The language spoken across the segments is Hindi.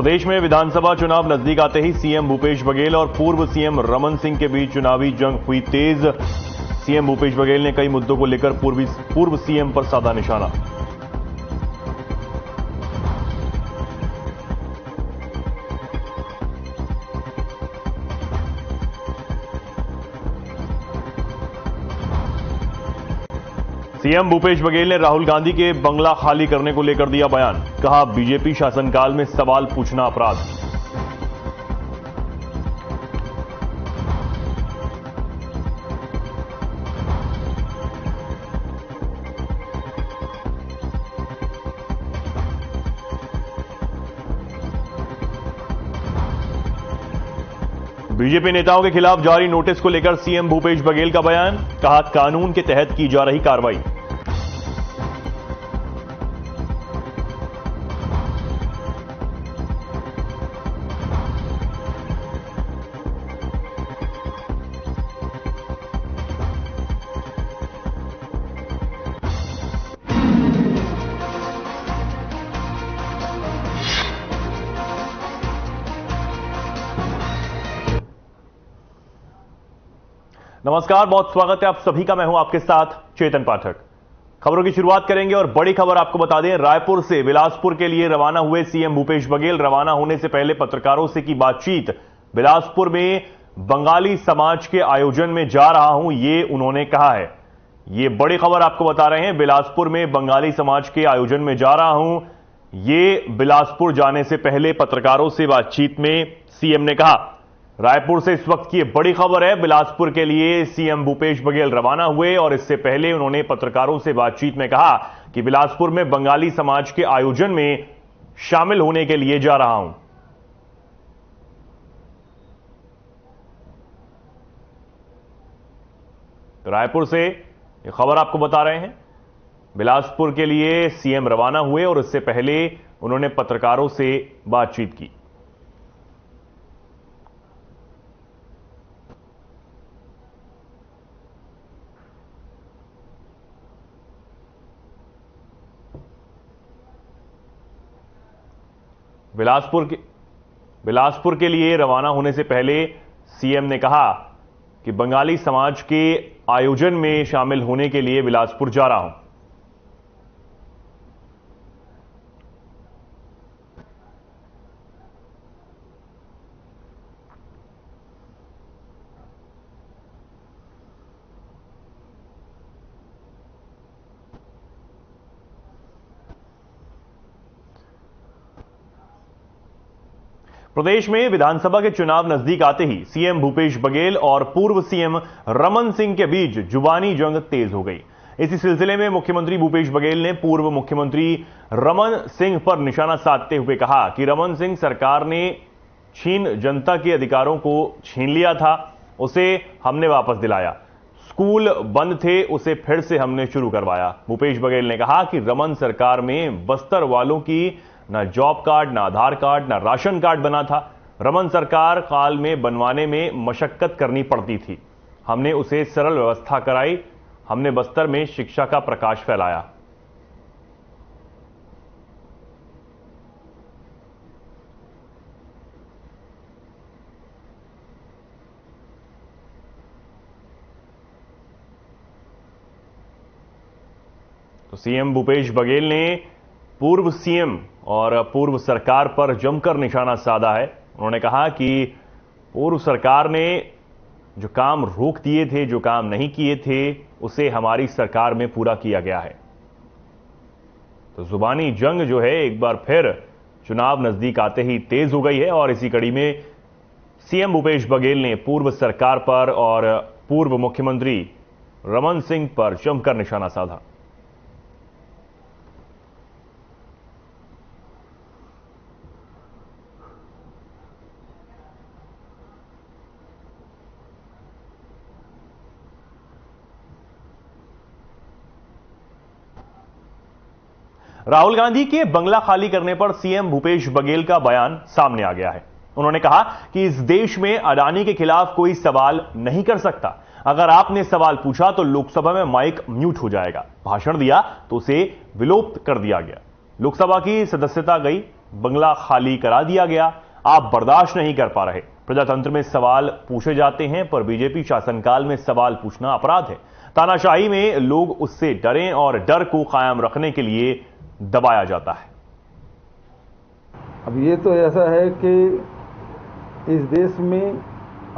प्रदेश में विधानसभा चुनाव नजदीक आते ही सीएम भूपेश बघेल और पूर्व सीएम रमन सिंह के बीच चुनावी जंग हुई तेज। सीएम भूपेश बघेल ने कई मुद्दों को लेकर पूर्व सीएम पर साधा निशाना। सीएम भूपेश बघेल ने राहुल गांधी के बंगला खाली करने को लेकर दिया बयान। कहा, बीजेपी शासनकाल में सवाल पूछना अपराध। बीजेपी नेताओं के खिलाफ जारी नोटिस को लेकर सीएम भूपेश बघेल का बयान। कहा, कानून के तहत की जा रही कार्रवाई। नमस्कार, बहुत स्वागत है आप सभी का। मैं हूं आपके साथ चेतन पाठक। खबरों की शुरुआत करेंगे और बड़ी खबर आपको बता दें, रायपुर से बिलासपुर के लिए रवाना हुए सीएम भूपेश बघेल रवाना होने से पहले पत्रकारों से की बातचीत। बिलासपुर में बंगाली समाज के आयोजन में जा रहा हूं, ये उन्होंने कहा है। ये बड़ी खबर आपको बता रहे हैं, बिलासपुर में बंगाली समाज के आयोजन में जा रहा हूं, ये बिलासपुर जाने से पहले पत्रकारों से बातचीत में सीएम ने कहा। रायपुर से इस वक्त की बड़ी खबर है, बिलासपुर के लिए सीएम भूपेश बघेल रवाना हुए और इससे पहले उन्होंने पत्रकारों से बातचीत में कहा कि बिलासपुर में बंगाली समाज के आयोजन में शामिल होने के लिए जा रहा हूं। रायपुर से ये खबर आपको बता रहे हैं, बिलासपुर के लिए सीएम रवाना हुए और इससे पहले उन्होंने पत्रकारों से बातचीत की। बिलासपुर के लिए रवाना होने से पहले सीएम ने कहा कि बंगाली समाज के आयोजन में शामिल होने के लिए बिलासपुर जा रहा हूं। प्रदेश में विधानसभा के चुनाव नजदीक आते ही सीएम भूपेश बघेल और पूर्व सीएम रमन सिंह के बीच जुबानी जंग तेज हो गई। इसी सिलसिले में मुख्यमंत्री भूपेश बघेल ने पूर्व मुख्यमंत्री रमन सिंह पर निशाना साधते हुए कहा कि रमन सिंह सरकार ने जनता के अधिकारों को छीन लिया था, उसे हमने वापस दिलाया। स्कूल बंद थे, उसे फिर से हमने शुरू करवाया। भूपेश बघेल ने कहा कि रमन सरकार में बस्तर वालों की ना जॉब कार्ड, ना आधार कार्ड, ना राशन कार्ड बना था। रमन सरकार काल में बनवाने में मशक्कत करनी पड़ती थी, हमने उसे सरल व्यवस्था कराई, हमने बस्तर में शिक्षा का प्रकाश फैलाया। तो सीएम भूपेश बघेल ने पूर्व सीएम और पूर्व सरकार पर जमकर निशाना साधा है। उन्होंने कहा कि पूर्व सरकार ने जो काम रोक दिए थे, जो काम नहीं किए थे, उसे हमारी सरकार में पूरा किया गया है। तो जुबानी जंग जो है एक बार फिर चुनाव नजदीक आते ही तेज हो गई है और इसी कड़ी में सीएम भूपेश बघेल ने पूर्व सरकार पर और पूर्व मुख्यमंत्री रमन सिंह पर जमकर निशाना साधा। राहुल गांधी के बंगला खाली करने पर सीएम भूपेश बघेल का बयान सामने आ गया है। उन्होंने कहा कि इस देश में अडानी के खिलाफ कोई सवाल नहीं कर सकता। अगर आपने सवाल पूछा तो लोकसभा में माइक म्यूट हो जाएगा। भाषण दिया तो उसे विलोप कर दिया गया। लोकसभा की सदस्यता गई, बंगला खाली करा दिया गया, आप बर्दाश्त नहीं कर पा रहे। प्रजातंत्र में सवाल पूछे जाते हैं, पर बीजेपी शासनकाल में सवाल पूछना अपराध है। तानाशाही में लोग उससे डरें और डर को कायम रखने के लिए दबाया जाता है। अब ये तो ऐसा है कि इस देश में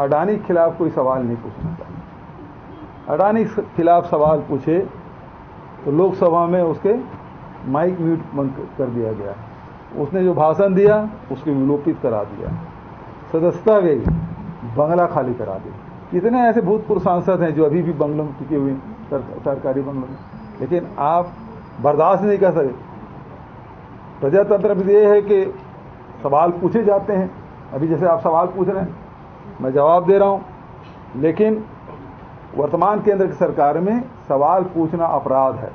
अडानी के खिलाफ कोई सवाल नहीं पूछना चाहिए। अडानी के खिलाफ सवाल पूछे तो लोकसभा में उसके माइक म्यूट बंद कर दिया गया। उसने जो भाषण दिया उसको विलोपित करा दिया, सदस्यता गई, बंगला खाली करा दी। कितने ऐसे भूतपूर्व सांसद हैं जो अभी भी बंगलों में टिके हुए हैं, सरकारी बंगलों में, लेकिन आप बर्दाश्त नहीं कर सकते। प्रजातंत्र में ये है कि सवाल पूछे जाते हैं, अभी जैसे आप सवाल पूछ रहे हैं, मैं जवाब दे रहा हूं, लेकिन वर्तमान केंद्र की सरकार में सवाल पूछना अपराध है।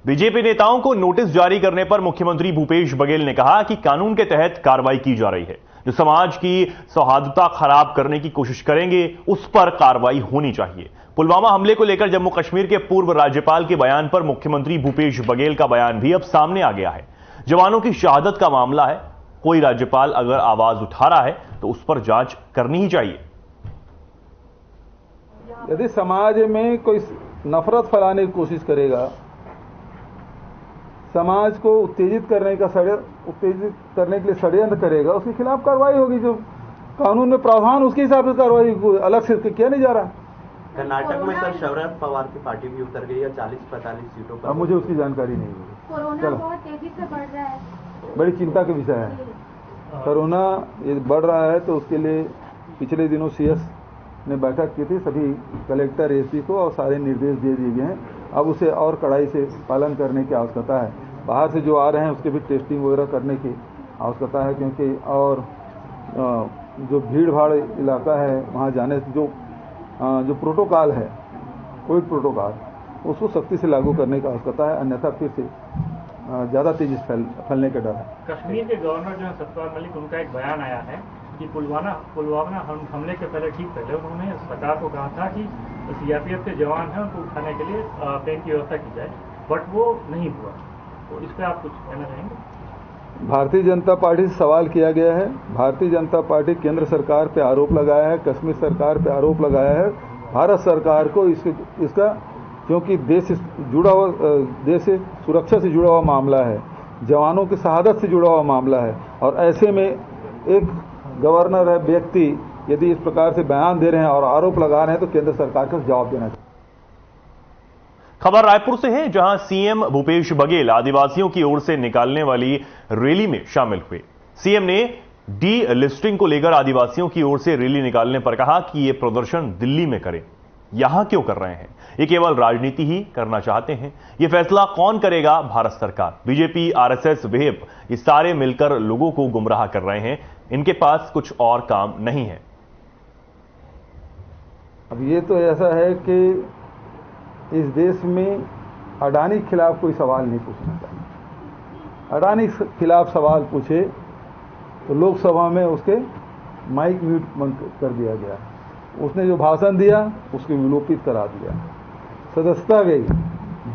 बीजेपी नेताओं को नोटिस जारी करने पर मुख्यमंत्री भूपेश बघेल ने कहा कि कानून के तहत कार्रवाई की जा रही है। जो समाज की सौहार्दता खराब करने की कोशिश करेंगे उस पर कार्रवाई होनी चाहिए। पुलवामा हमले को लेकर जम्मू कश्मीर के पूर्व राज्यपाल के बयान पर मुख्यमंत्री भूपेश बघेल का बयान भी अब सामने आ गया है। जवानों की शहादत का मामला है, कोई राज्यपाल अगर आवाज उठा रहा है तो उस पर जांच करनी ही चाहिए। यदि समाज में कोई नफरत फैलाने की कोशिश करेगा, समाज को उत्तेजित करने के लिए षड्यंत्र करेगा, उसके खिलाफ कार्रवाई होगी। जो कानून में प्रावधान उसके हिसाब से कार्रवाई अलग से किया नहीं जा रहा। कर्नाटक में सर शरद पवार की पार्टी भी उतर गई है 40-45 सीटों पर। अब मुझे उसकी जानकारी नहीं है। कोरोना बहुत तेजी से बढ़ रहा है, बड़ी चिंता का विषय है। कोरोना ये बढ़ रहा है तो उसके लिए पिछले दिनों सीएस ने बैठक की थी, सभी कलेक्टर एसपी को, और सारे निर्देश दे दिए गए हैं। अब उसे और कड़ाई से पालन करने की आवश्यकता है। बाहर से जो आ रहे हैं उसके भी टेस्टिंग वगैरह करने की आवश्यकता है, क्योंकि और जो भीड़ भाड़ इलाका है वहाँ जाने से जो प्रोटोकॉल है, कोविड प्रोटोकॉल, उसको सख्ती से लागू करने की आवश्यकता है, अन्यथा फिर से ज़्यादा तेजी से फैलने का डर है। कश्मीर के गवर्नर जो है सत्यपाल मलिक, उनका एक बयान आया है कि पुलवामा हमले के ठीक पहले उन्होंने सरकार को कहा था कि सीआरपीएफ के जवान हैं उनको उठाने के लिए प्लेन की व्यवस्था की जाए, बट वो नहीं हुआ। तो इस पर आप कुछ कहना चाहेंगे? भारतीय जनता पार्टी से सवाल किया गया है। भारतीय जनता पार्टी केंद्र सरकार पे आरोप लगाया है, कश्मीर सरकार पे आरोप लगाया है। भारत सरकार को इसका क्योंकि देश से सुरक्षा से जुड़ा हुआ मामला है, जवानों की शहादत से जुड़ा हुआ मामला है, और ऐसे में एक गवर्नर है व्यक्ति यदि इस प्रकार से बयान दे रहे हैं और आरोप लगा रहे हैं तो केंद्र सरकार को जवाब देना चाहिए। खबर रायपुर से है, जहां सीएम भूपेश बघेल आदिवासियों की ओर से निकालने वाली रैली में शामिल हुए। सीएम ने डी लिस्टिंग को लेकर आदिवासियों की ओर से रैली निकालने पर कहा कि ये प्रदर्शन दिल्ली में करें, यहां क्यों कर रहे हैं? ये केवल राजनीति ही करना चाहते हैं। ये फैसला कौन करेगा? भारत सरकार, बीजेपी, आरएसएस, वेप, ये सारे मिलकर लोगों को गुमराह कर रहे हैं। इनके पास कुछ और काम नहीं है। अब ये तो ऐसा है कि इस देश में अडानी के खिलाफ कोई सवाल नहीं पूछना चाहिए। अडानी के खिलाफ सवाल पूछे तो लोकसभा में उसके माइक म्यूट बंद कर दिया गया। उसने जो भाषण दिया उसको विलोपित करा दिया, सदस्यता गई,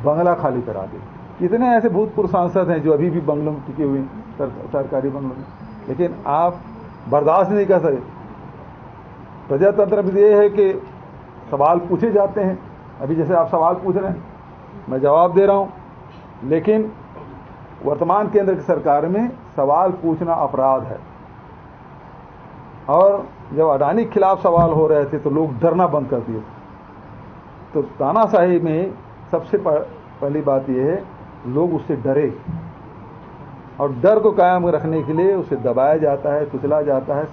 बंगला खाली करा दी। कितने ऐसे भूतपूर्व सांसद हैं जो अभी भी बंगलों में टिके हुए हैं, सरकारी बंगलों में, लेकिन आप बर्दाश्त नहीं कर सकते। प्रजातंत्र में ये है कि सवाल पूछे जाते हैं, अभी जैसे आप सवाल पूछ रहे हैं, मैं जवाब दे रहा हूं, लेकिन वर्तमान केंद्र की सरकार में सवाल पूछना अपराध है। और जब अडानी के खिलाफ सवाल हो रहे थे तो लोग डरना बंद कर दिए। तो तानाशाही में सबसे पहली बात यह है, लोग उससे डरे, और डर को कायम रखने के लिए उसे दबाया जाता है, कुचला जाता है।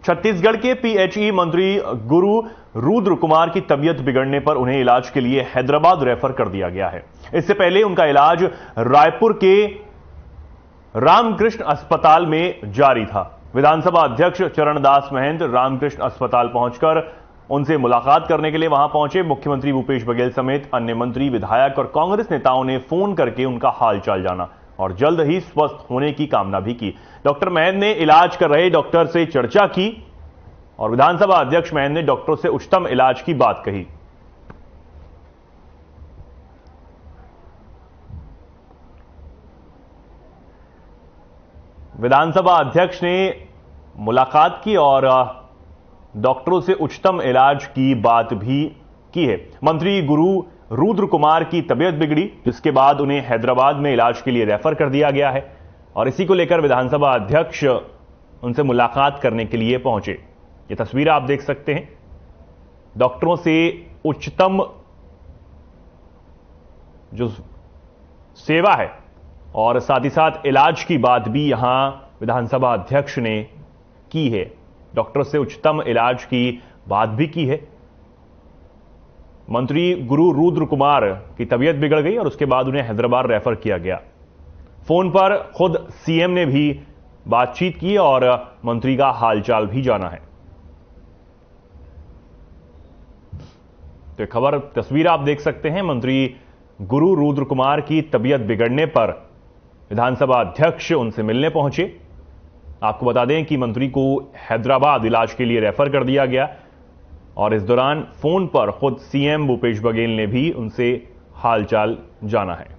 छत्तीसगढ़ के पीएचई मंत्री गुरु रुद्र कुमार की तबीयत बिगड़ने पर उन्हें इलाज के लिए हैदराबाद रेफर कर दिया गया है। इससे पहले उनका इलाज रायपुर के रामकृष्ण अस्पताल में जारी था। विधानसभा अध्यक्ष चरणदास महंत रामकृष्ण अस्पताल पहुंचकर उनसे मुलाकात करने के लिए वहां पहुंचे। मुख्यमंत्री भूपेश बघेल समेत अन्य मंत्री, विधायक और कांग्रेस नेताओं ने फोन करके उनका हालचाल जाना और जल्द ही स्वस्थ होने की कामना भी की। डॉक्टर महंत ने इलाज कर रहे डॉक्टर से चर्चा की और विधानसभा अध्यक्ष महंत ने डॉक्टर से उच्चतम इलाज की बात कही। विधानसभा अध्यक्ष ने मुलाकात की और डॉक्टरों से उच्चतम इलाज की बात भी की है। मंत्री गुरु रुद्र कुमार की तबीयत बिगड़ी, जिसके बाद उन्हें हैदराबाद में इलाज के लिए रेफर कर दिया गया है और इसी को लेकर विधानसभा अध्यक्ष उनसे मुलाकात करने के लिए पहुंचे। ये तस्वीर आप देख सकते हैं, डॉक्टरों से उच्चतम जो सेवा है और साथ ही साथ इलाज की बात भी यहां विधानसभा अध्यक्ष ने की है। डॉक्टर से उच्चतम इलाज की बात भी की है। मंत्री गुरु रुद्र कुमार की तबीयत बिगड़ गई और उसके बाद उन्हें हैदराबाद रेफर किया गया। फोन पर खुद सीएम ने भी बातचीत की और मंत्री का हालचाल भी जाना है। तो खबर तस्वीर आप देख सकते हैं, मंत्री गुरु रुद्र कुमार की तबीयत बिगड़ने पर विधानसभा अध्यक्ष उनसे मिलने पहुंचे। आपको बता दें कि मंत्री को हैदराबाद इलाज के लिए रेफर कर दिया गया और इस दौरान फोन पर खुद सीएम भूपेश बघेल ने भी उनसे हालचाल जाना है।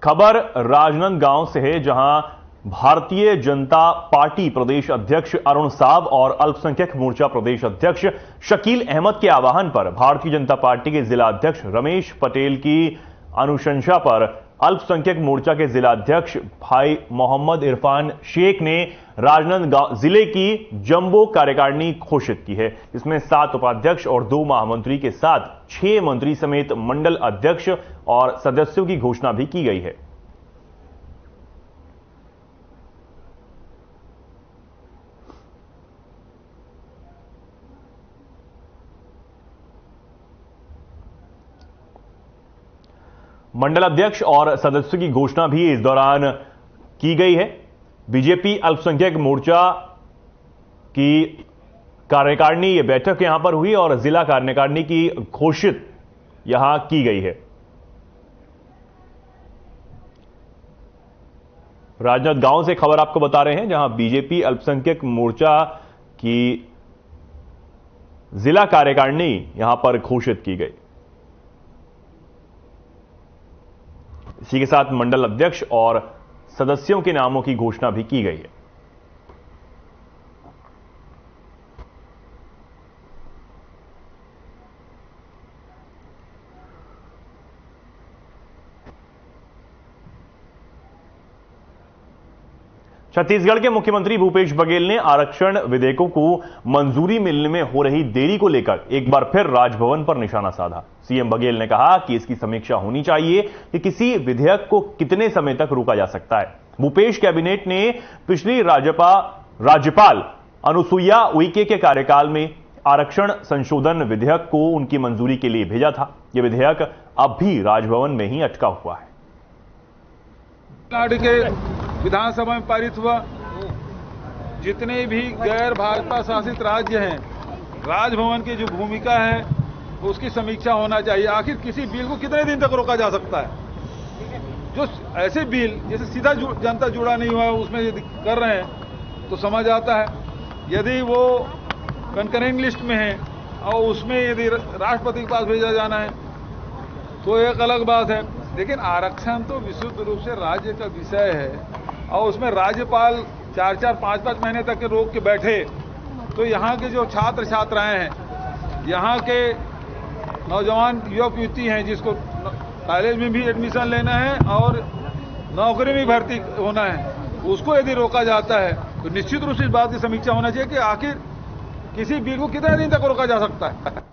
खबर राजनांदगांव से है, जहां भारतीय जनता पार्टी प्रदेश अध्यक्ष अरुण साव और अल्पसंख्यक मोर्चा प्रदेश अध्यक्ष शकील अहमद के आह्वान पर भारतीय जनता पार्टी के जिला अध्यक्ष रमेश पटेल की अनुशंसा पर अल्पसंख्यक मोर्चा के जिला अध्यक्ष भाई मोहम्मद इरफान शेख ने राजनांदगांव जिले की जंबो कार्यकारिणी घोषित की है। इसमें 7 उपाध्यक्ष और 2 महामंत्री के साथ 6 मंत्री समेत मंडल अध्यक्ष और सदस्यों की घोषणा भी की गई है। मंडल अध्यक्ष और सदस्यों की घोषणा भी इस दौरान की गई है। बीजेपी अल्पसंख्यक मोर्चा की कार्यकारिणी ये बैठक यहां पर हुई और जिला कार्यकारिणी की घोषित यहां की गई है। राजनांदगांव से खबर आपको बता रहे हैं, जहां बीजेपी अल्पसंख्यक मोर्चा की जिला कार्यकारिणी यहां पर घोषित की गई। इसी के साथ मंडल अध्यक्ष और सदस्यों के नामों की घोषणा भी की गई है। छत्तीसगढ़ के मुख्यमंत्री भूपेश बघेल ने आरक्षण विधेयकों को मंजूरी मिलने में हो रही देरी को लेकर एक बार फिर राजभवन पर निशाना साधा। सीएम बघेल ने कहा कि इसकी समीक्षा होनी चाहिए कि किसी विधेयक को कितने समय तक रोका जा सकता है। भूपेश कैबिनेट ने पिछली राज्यपाल अनुसुईया उइके के कार्यकाल में आरक्षण संशोधन विधेयक को उनकी मंजूरी के लिए भेजा था। यह विधेयक अब भी राजभवन में ही अटका हुआ है। तमिलनाडु के विधानसभा में पारित हुआ, जितने भी गैर भाजपा शासित राज्य हैं, राजभवन की जो भूमिका है उसकी समीक्षा होना चाहिए। आखिर किसी बिल को कितने दिन तक रोका जा सकता है? जो ऐसे बिल जैसे सीधा जनता जुड़ा नहीं हुआ है उसमें यदि कर रहे हैं तो समझ आता है। यदि वो कंकरेंट लिस्ट में है और उसमें यदि राष्ट्रपति के पास भेजा जाना है तो एक अलग बात है, लेकिन आरक्षण तो विशुद्ध रूप से राज्य का विषय है और उसमें राज्यपाल 4-4, 5-5 महीने तक के रोक के बैठे तो यहाँ के जो छात्र छात्राएं हैं, यहाँ के नौजवान युवक युवती हैं जिसको कॉलेज में भी एडमिशन लेना है और नौकरी में भर्ती होना है, उसको यदि रोका जाता है तो निश्चित रूप से इस बात की समीक्षा होना चाहिए कि आखिर किसी बिल को कितने दिन तक रोका जा सकता है।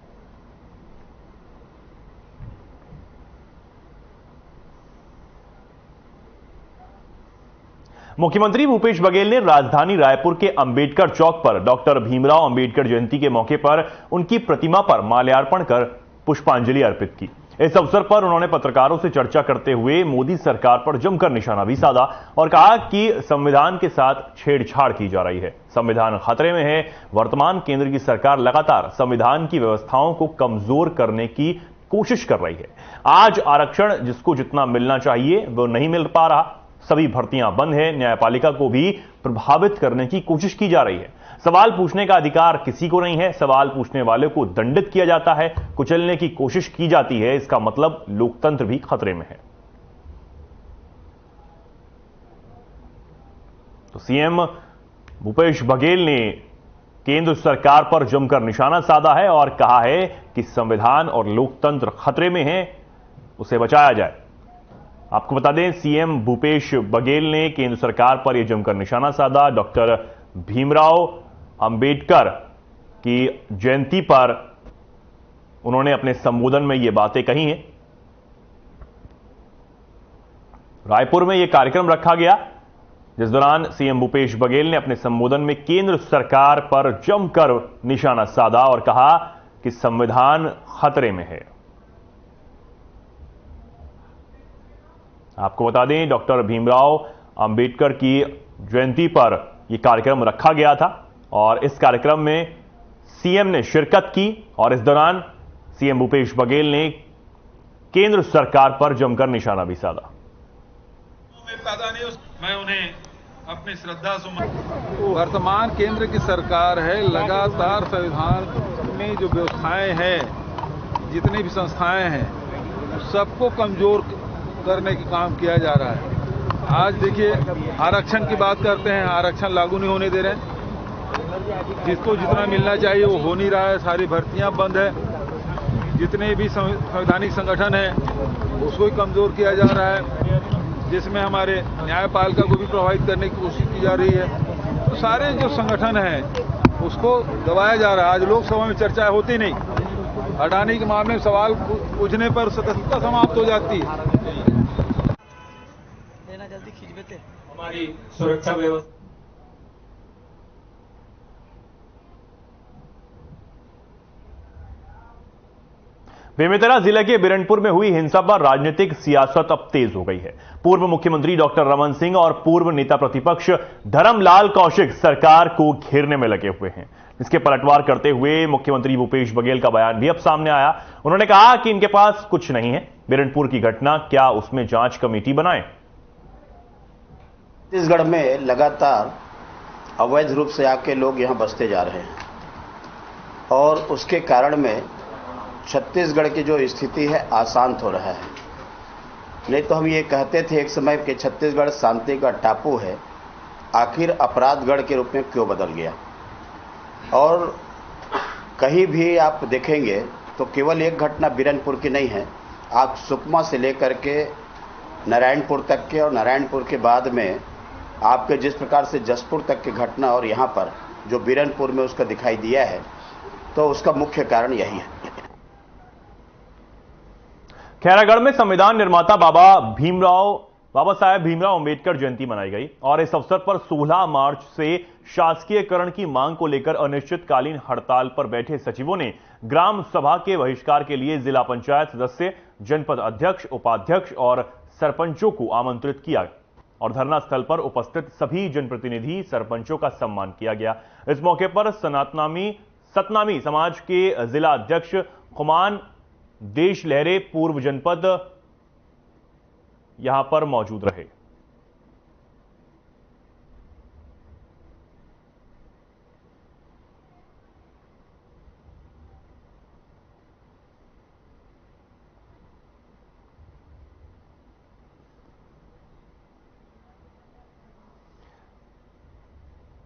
मुख्यमंत्री भूपेश बघेल ने राजधानी रायपुर के अंबेडकर चौक पर डॉक्टर भीमराव अंबेडकर जयंती के मौके पर उनकी प्रतिमा पर माल्यार्पण कर पुष्पांजलि अर्पित की। इस अवसर पर उन्होंने पत्रकारों से चर्चा करते हुए मोदी सरकार पर जमकर निशाना भी साधा और कहा कि संविधान के साथ छेड़छाड़ की जा रही है, संविधान खतरे में है। वर्तमान केंद्र की सरकार लगातार संविधान की व्यवस्थाओं को कमजोर करने की कोशिश कर रही है। आज आरक्षण जिसको जितना मिलना चाहिए वो नहीं मिल पा रहा। सभी भर्तियां बंद है। न्यायपालिका को भी प्रभावित करने की कोशिश की जा रही है। सवाल पूछने का अधिकार किसी को नहीं है। सवाल पूछने वाले को दंडित किया जाता है, कुचलने की कोशिश की जाती है। इसका मतलब लोकतंत्र भी खतरे में है। तो सीएम भूपेश बघेल ने केंद्र सरकार पर जमकर निशाना साधा है और कहा है कि संविधान और लोकतंत्र खतरे में है, उसे बचाया जाए। आपको बता दें, सीएम भूपेश बघेल ने केंद्र सरकार पर यह जमकर निशाना साधा। डॉक्टर भीमराव अंबेडकर की जयंती पर उन्होंने अपने संबोधन में ये बातें कही हैं। रायपुर में यह कार्यक्रम रखा गया, जिस दौरान सीएम भूपेश बघेल ने अपने संबोधन में केंद्र सरकार पर जमकर निशाना साधा और कहा कि संविधान खतरे में है। आपको बता दें, डॉक्टर भीमराव अंबेडकर की जयंती पर यह कार्यक्रम रखा गया था और इस कार्यक्रम में सीएम ने शिरकत की और इस दौरान सीएम भूपेश बघेल ने केंद्र सरकार पर जमकर निशाना भी साधा। मैं उन्हें अपनी श्रद्धा सुमन। वर्तमान केंद्र की सरकार है, लगातार संविधान में जो व्यवस्थाएं हैं, जितनी भी संस्थाएं हैं, सबको कमजोर करने का काम किया जा रहा है। आज देखिए, आरक्षण की बात करते हैं, आरक्षण लागू नहीं होने दे रहे हैं। जिसको जितना मिलना चाहिए वो हो नहीं रहा है। सारी भर्तियां बंद है। जितने भी संवैधानिक संगठन हैं उसको ही कमजोर किया जा रहा है, जिसमें हमारे न्यायपालिका को भी प्रभावित करने की कोशिश की जा रही है। तो सारे जो संगठन हैं उसको दबाया जा रहा है। आज लोकसभा में चर्चा होती नहीं। अडानी के मामले में सवाल पूछने पर सदस्यता समाप्त हो जाती है। जल्दी खींच हमारी सुरक्षा व्यवस्था। बेमेतरा जिले के बिरनपुर में हुई हिंसा पर राजनीतिक सियासत अब तेज हो गई है। पूर्व मुख्यमंत्री डॉक्टर रमन सिंह और पूर्व नेता प्रतिपक्ष धर्मलाल कौशिक सरकार को घेरने में लगे हुए हैं। इसके पलटवार करते हुए मुख्यमंत्री भूपेश बघेल का बयान भी अब सामने आया। उन्होंने कहा कि इनके पास कुछ नहीं है। बिरनपुर की घटना, क्या उसमें जांच कमेटी बनाएं? छत्तीसगढ़ में लगातार अवैध रूप से आके लोग यहां बसते जा रहे हैं और उसके कारण में छत्तीसगढ़ की जो स्थिति है अशांत हो रहा है। नहीं तो हम ये कहते थे एक समय कि छत्तीसगढ़ शांति का टापू है, आखिर अपराधगढ़ के रूप में क्यों बदल गया। और कहीं भी आप देखेंगे तो केवल एक घटना बिरनपुर की नहीं है। आप सुकमा से लेकर के नारायणपुर तक के और नारायणपुर के बाद में आपके जिस प्रकार से जसपुर तक की घटना और यहाँ पर जो बिरनपुर में उसका दिखाई दिया है, तो उसका मुख्य कारण यही है। खैरागढ़ में संविधान निर्माता बाबा साहेब भीमराव अंबेडकर जयंती मनाई गई और इस अवसर पर 16 मार्च से शासकीयकरण की मांग को लेकर अनिश्चितकालीन हड़ताल पर बैठे सचिवों ने ग्राम सभा के बहिष्कार के लिए जिला पंचायत सदस्य, जनपद अध्यक्ष, उपाध्यक्ष और सरपंचों को आमंत्रित किया और धरना स्थल पर उपस्थित सभी जनप्रतिनिधि, सरपंचों का सम्मान किया गया। इस मौके पर सतनामी समाज के जिला अध्यक्ष खुमान देश लहरे पूर्व जनपद यहां पर मौजूद रहे।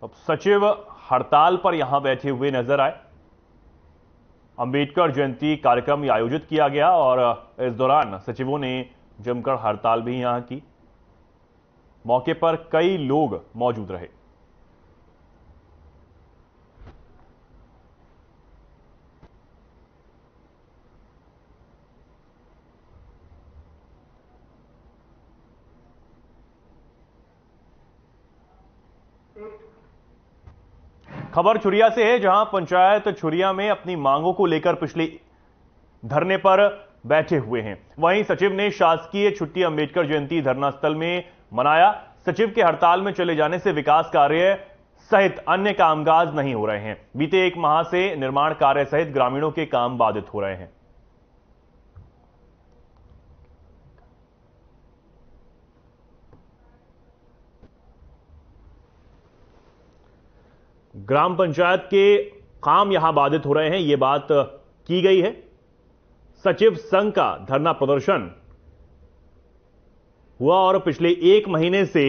अब सचिव हड़ताल पर यहां बैठे हुए नजर आए। अंबेडकर जयंती कार्यक्रम आयोजित किया गया और इस दौरान सचिवों ने जमकर हड़ताल भी यहां की। मौके पर कई लोग मौजूद रहे। खबर छुरिया से है, जहां पंचायत छुरिया में अपनी मांगों को लेकर पिछले धरने पर बैठे हुए हैं। वहीं सचिव ने शासकीय छुट्टी अंबेडकर जयंती धरना स्थल में मनाया। सचिव के हड़ताल में चले जाने से विकास कार्य सहित अन्य कामकाज नहीं हो रहे हैं। बीते 1 माह से निर्माण कार्य सहित ग्रामीणों के काम बाधित हो रहे हैं। ग्राम पंचायत के काम यहां बाधित हो रहे हैं, यह बात की गई है। सचिव संघ का धरना प्रदर्शन हुआ और पिछले 1 महीने से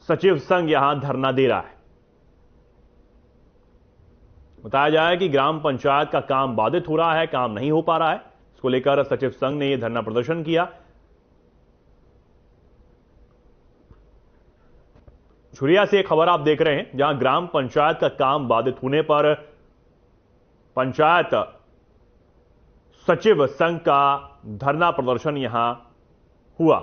सचिव संघ यहां धरना दे रहा है। बताया जाए कि ग्राम पंचायत का काम बाधित हो रहा है, काम नहीं हो पा रहा है। इसको लेकर सचिव संघ ने यह धरना प्रदर्शन किया। छुरिया से एक खबर आप देख रहे हैं, जहां ग्राम पंचायत का काम बाधित होने पर पंचायत सचिव संघ का धरना प्रदर्शन यहां हुआ।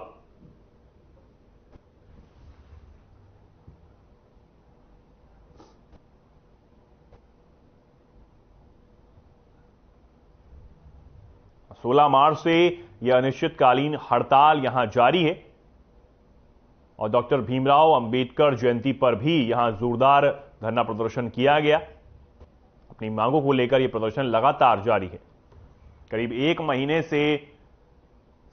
सोलह मार्च से यह अनिश्चितकालीन हड़ताल यहां जारी है और डॉक्टर भीमराव अंबेडकर जयंती पर भी यहां जोरदार धरना प्रदर्शन किया गया। अपनी मांगों को लेकर यह प्रदर्शन लगातार जारी है। करीब 1 महीने से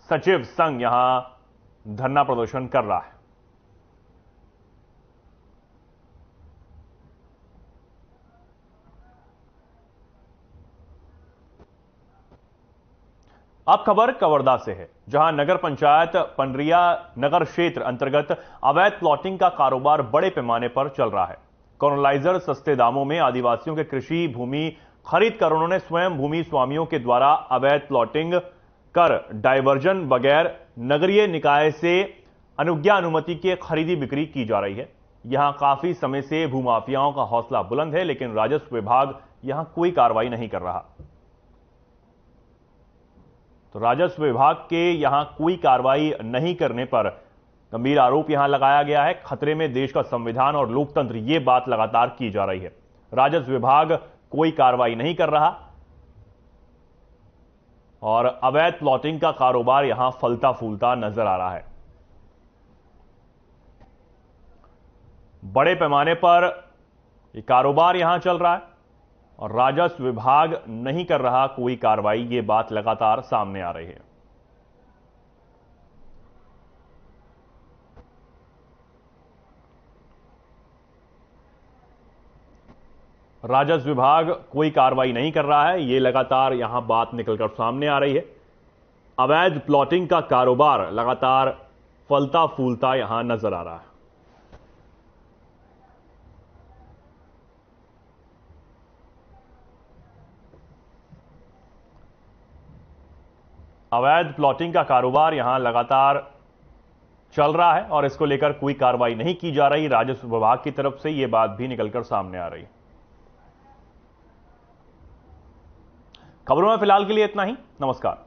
सचिव संघ यहां धरना प्रदर्शन कर रहा है। अब खबर कवर्धा से है, जहां नगर पंचायत पंडरिया नगर क्षेत्र अंतर्गत अवैध प्लॉटिंग का कारोबार बड़े पैमाने पर चल रहा है। कॉलोनाइजर सस्ते दामों में आदिवासियों के कृषि भूमि खरीद कर उन्होंने स्वयं भूमि स्वामियों के द्वारा अवैध प्लॉटिंग कर डायवर्जन बगैर नगरीय निकाय से अनुज्ञा अनुमति के खरीदी बिक्री की जा रही है। यहां काफी समय से भूमाफियाओं का हौसला बुलंद है, लेकिन राजस्व विभाग यहां कोई कार्रवाई नहीं कर रहा। तो राजस्व विभाग के यहां कोई कार्रवाई नहीं करने पर गंभीर आरोप यहां लगाया गया है। खतरे में देश का संविधान और लोकतंत्र, यह बात लगातार की जा रही है। राजस्व विभाग कोई कार्रवाई नहीं कर रहा और अवैध प्लॉटिंग का कारोबार यहां फलता फूलता नजर आ रहा है। बड़े पैमाने पर यह कारोबार यहां चल रहा है और राजस्व विभाग नहीं कर रहा कोई कार्रवाई, ये बात लगातार सामने आ रही है। राजस्व विभाग कोई कार्रवाई नहीं कर रहा है, ये लगातार यहां बात निकलकर सामने आ रही है। अवैध प्लॉटिंग का कारोबार लगातार फलता फूलता यहां नजर आ रहा है। अवैध प्लॉटिंग का कारोबार यहां लगातार चल रहा है और इसको लेकर कोई कार्रवाई नहीं की जा रही राजस्व विभाग की तरफ से, यह बात भी निकलकर सामने आ रही है। खबरों में फिलहाल के लिए इतना ही। नमस्कार।